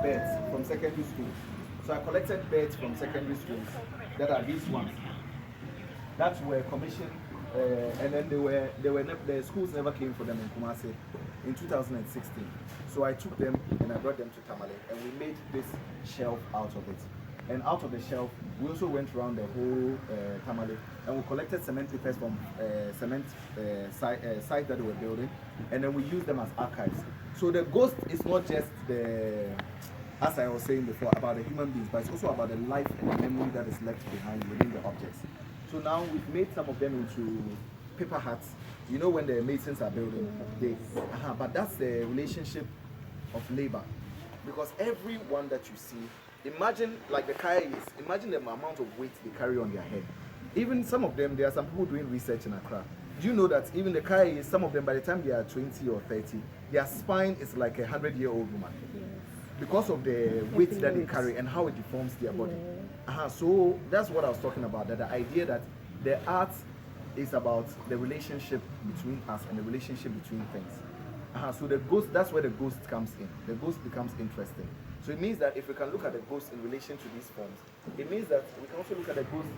beds from secondary school. So I collected beds from secondary schools that are these ones. That were commissioned, and then the schools never came for them in Kumasi in 2016. So I took them and I brought them to Tamale, and we made this shelf out of it. And out of the shelf, we also went around the whole Tamale, and we collected cement papers from cement site that they were building, and then we used them as archives. So the ghost is not just as I was saying before, about the human beings, but it's also about the life and the memory that is left behind within the objects. So now we've made some of them into paper hats. You know when the masons are building, but that's the relationship of labor, because everyone that you see, imagine like the kayaks, imagine the amount of weight they carry on their head. Even some of them, there are some people doing research in Accra. Do you know that even the kayaks, some of them by the time they are 20 or 30, their spine is like a 100-year-old woman, because of the weight that they carry and how it deforms their body. So that's what I was talking about, that the idea that the art is about the relationship between us and the relationship between things. So the ghost, that's where the ghost comes in. The ghost becomes interesting. So it means that if we can look at the ghost in relation to these forms, it means that we can also look at the ghost.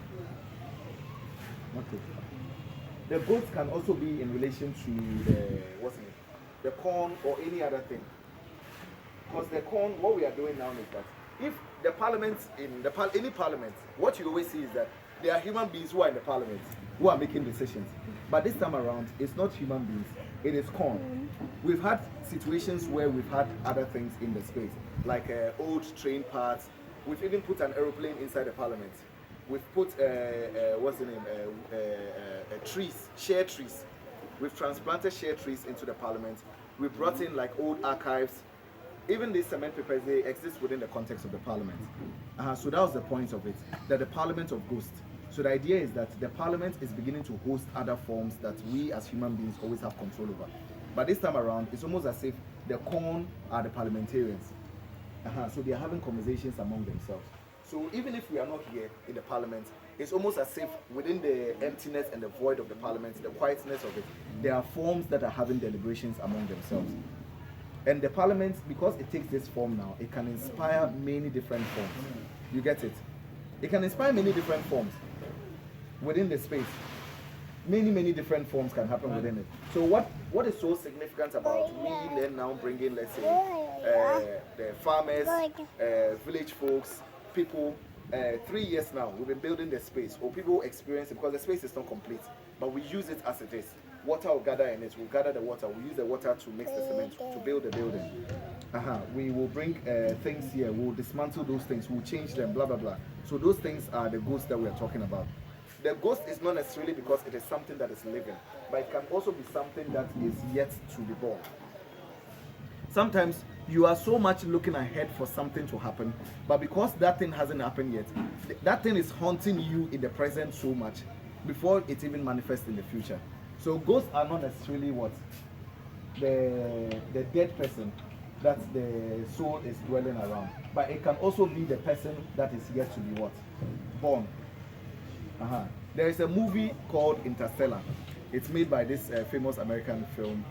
Okay. The ghost can also be in relation to the corn or any other thing. Because the corn, what we are doing now is that if the parliament any parliament, what you always see is that there are human beings who are in the parliament who are making decisions. But this time around, it's not human beings, it is corn. We've had situations where we've had other things in the space, like old train parts. We've even put an aeroplane inside the parliament. We've put trees, share trees. We've transplanted share trees into the parliament. We brought in like old archives. Even these cement papers, they exist within the context of the parliament. So that was the point of it, that the parliament of ghosts. So the idea is that the parliament is beginning to host other forms that we as human beings always have control over. But this time around, it's almost as if the corn are the parliamentarians. So they are having conversations among themselves. So even if we are not here in the parliament, it's almost as if within the emptiness and the void of the parliament, the quietness of it, there are forms that are having deliberations among themselves. And the parliament, because it takes this form now, it can inspire many different forms. You get it? It can inspire many different forms within the space. Many different forms can happen within it. So what is so significant about we then now bringing, let's say, the farmers, village folks, people, 3 years now, we've been building the space, or people experience it, because the space is not complete, but we use it as it is. Water will gather in it, we'll gather the water, we'll use the water to mix the cement to build the building. We will bring things here, we'll dismantle those things, we'll change them, blah blah blah. So those things are the ghosts that we are talking about. The ghost is not necessarily because it is something that is living, but it can also be something that is yet to be born. Sometimes you are so much looking ahead for something to happen, but because that thing hasn't happened yet, that thing is haunting you in the present so much before it even manifests in the future. So ghosts are not necessarily what the dead person that the soul is dwelling around, but it can also be the person that is yet to be what? Born. There is a movie called Interstellar. It's made by this famous American film,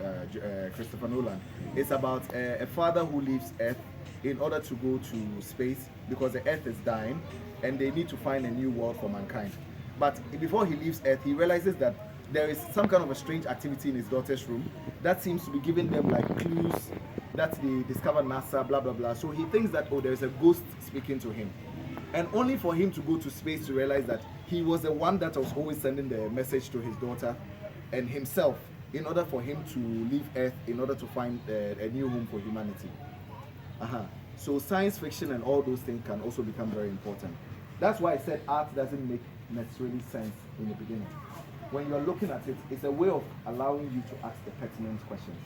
Christopher Nolan. It's about a father who leaves Earth in order to go to space because the Earth is dying and they need to find a new world for mankind. But before he leaves Earth, he realizes that there is some kind of a strange activity in his daughter's room that seems to be giving them like clues that they discovered NASA, blah blah blah. So he thinks that, oh, there is a ghost speaking to him, and only for him to go to space to realize that he was the one that was always sending the message to his daughter and himself in order for him to leave Earth in order to find a new home for humanity. So science fiction and all those things can also become very important. That's why I said art doesn't make necessarily sense in the beginning. When you're looking at it, it's a way of allowing you to ask the pertinent questions.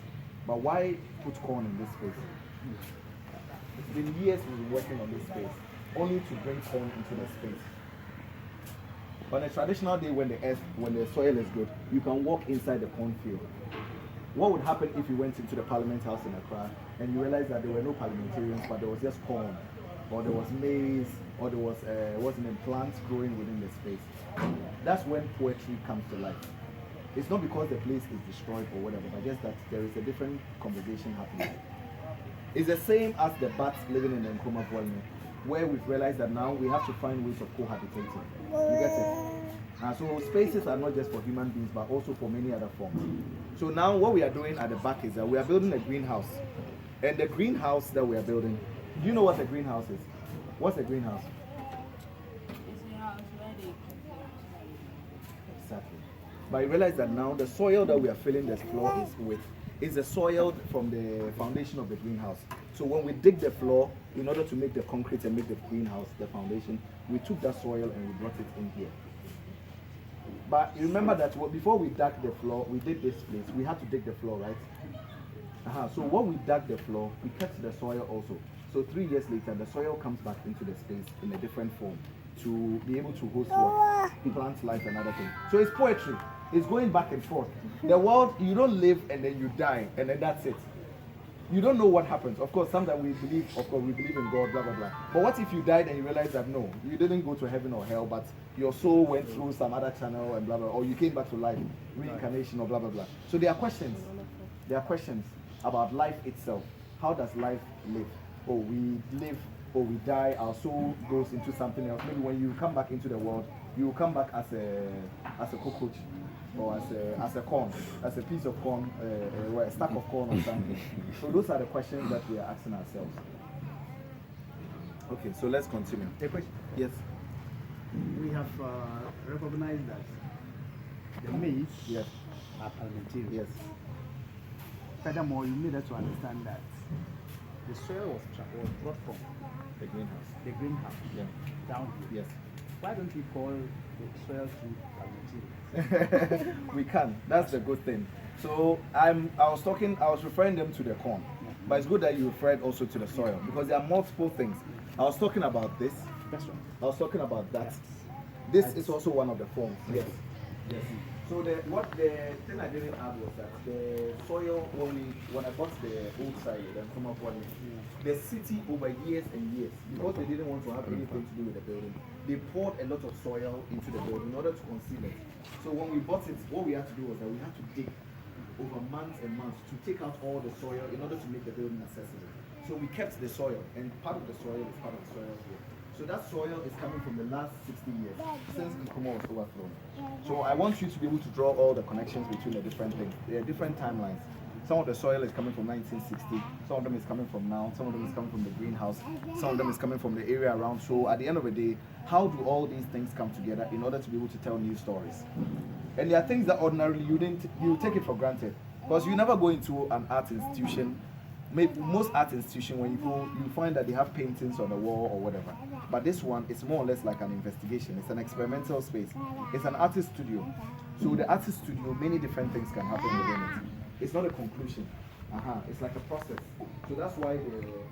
But why put corn in this space? It's been years we've been working on this space, only to bring corn into the space. On a traditional day when the soil is good, you can walk inside the cornfield. What would happen if you went into the Parliament House in Accra and you realized that there were no parliamentarians, but there was just corn, or there was maize, or there was plants growing within the space? That's when poetry comes to life. It's not because the place is destroyed or whatever, but just that there is a different conversation happening. It's the same as the bats living in the Nkrumah Valley, where we've realized that now we have to find ways of cohabitating. You get it? So spaces are not just for human beings, but also for many other forms. So now what we are doing at the back is that we are building a greenhouse. And the greenhouse that we are building, do you know what a greenhouse is? What's a greenhouse? It's a house where they Exactly. But you realize that now the soil that we are filling this floor is the soil from the foundation of the greenhouse. So when we dig the floor, in order to make the concrete and make the greenhouse, the foundation, we took that soil and we brought it in here. But you remember that before we dug the floor, we did this place. We had to dig the floor, right? So when we dug the floor, we kept the soil also. So 3 years later, the soil comes back into the space in a different form to be able to host what? Plant life and other things. So it's poetry. It's going back and forth. The world, you don't live and then you die and then that's it. You don't know what happens. Of course, sometimes we believe, we believe in God, blah, blah, blah. But what if you died and you realize that no, you didn't go to heaven or hell, but your soul went through some other channel and blah, blah, or you came back to life, reincarnation or blah, blah, blah. So there are questions. There are questions about life itself. How does life live? Or we live or we die, our soul goes into something else. Maybe when you come back into the world, you will come back as a cockroach. Or as a corn, as a piece of corn, or a stack of corn or something. So those are the questions that we are asking ourselves. Okay, so let's continue. A question. Yes. We have recognized that the maize Yes. are parliamentarian. Yes. Furthermore, you need us to understand that the soil was brought from The greenhouse. the greenhouse Yeah. down here. Yes. Why don't we call the soil to parliamentarian? We can. That's the good thing. So I was referring them to the corn, but it's good that you referred also to the soil because there are multiple things. I was talking about this. That's right. I was talking about that. Yes. This is also one of the forms. Yes. Yes. So the thing I didn't add was that the soil when I bought the old site, the Nkrumah Valley, the city over years and years, because they didn't want to have anything to do with the building, they poured a lot of soil into the building in order to conceal it. So when we bought it, what we had to do was that we had to dig over months and months to take out all the soil in order to make the building accessible. So we kept the soil, and part of the soil is part of the soil here. So that soil is coming from the last 60 years since Nkrumah was overthrown. So I want you to be able to draw all the connections between the different things. There are different timelines. Some of the soil is coming from 1960, some of them is coming from now, some of them is coming from the greenhouse, some of them is coming from the area around. So at the end of the day, how do all these things come together in order to be able to tell new stories? And there are things that ordinarily you take it for granted. Because you never go into an art institution. Most art institutions, when you go, you find that they have paintings on the wall or whatever. But this one is more or less like an investigation. It's an experimental space. It's an artist studio. So the artist studio, many different things can happen within it. It's not a conclusion. It's like a process. So that's why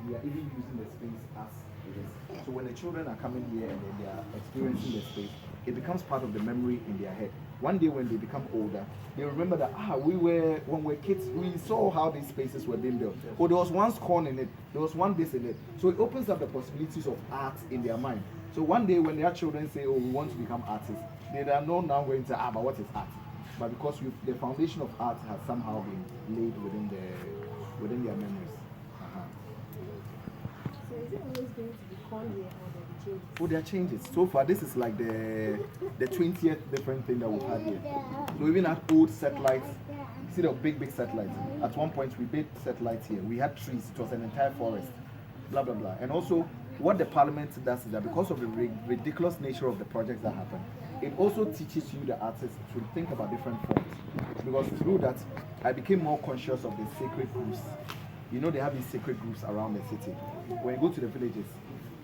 we are even using the space as it is. So when the children are coming here and then they are experiencing the space, it becomes part of the memory in their head. One day when they become older, they remember that when we were kids, we saw how these spaces were being built. Or there was once corn in it, there was one this in it. So it opens up the possibilities of art in their mind. So one day when their children say, oh, we want to become artists, they are not now going to, but what is art? But because the foundation of art has somehow been laid within their memories. So is it always going to be corn here or there be changes? Oh, there are changes. So far, this is like the 20th different thing that we've had here. So even at old satellites, see the big satellites. At one point, we built satellites here. We had trees. It was an entire forest. Blah, blah, blah. And also, what the parliament does is that because of the ridiculous nature of the projects that happen, it also teaches you, the artists, to think about different forms. Because through that, I became more conscious of the sacred groves. You know, they have these sacred groves around the city. When you go to the villages,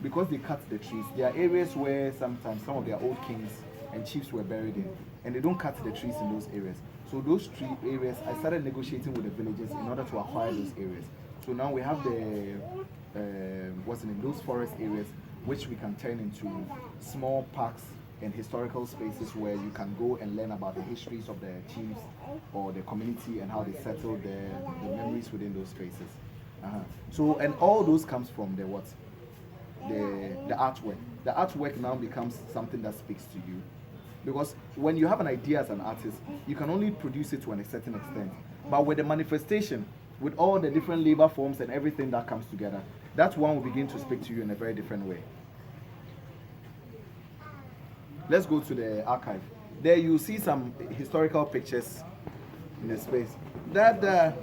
because they cut the trees, there are areas where sometimes some of their old kings and chiefs were buried in, and they don't cut the trees in those areas. So those tree areas, I started negotiating with the villages in order to acquire those areas. So now we have those forest areas, which we can turn into small parks and historical spaces where you can go and learn about the histories of the chiefs or the community and how they settled the memories within those spaces. So, and all those comes from the artwork. The artwork now becomes something that speaks to you. Because when you have an idea as an artist, you can only produce it to a certain extent. But with the manifestation, with all the different labor forms and everything that comes together, that one will begin to speak to you in a very different way. Let's go to the archive. There you see some historical pictures in the space. That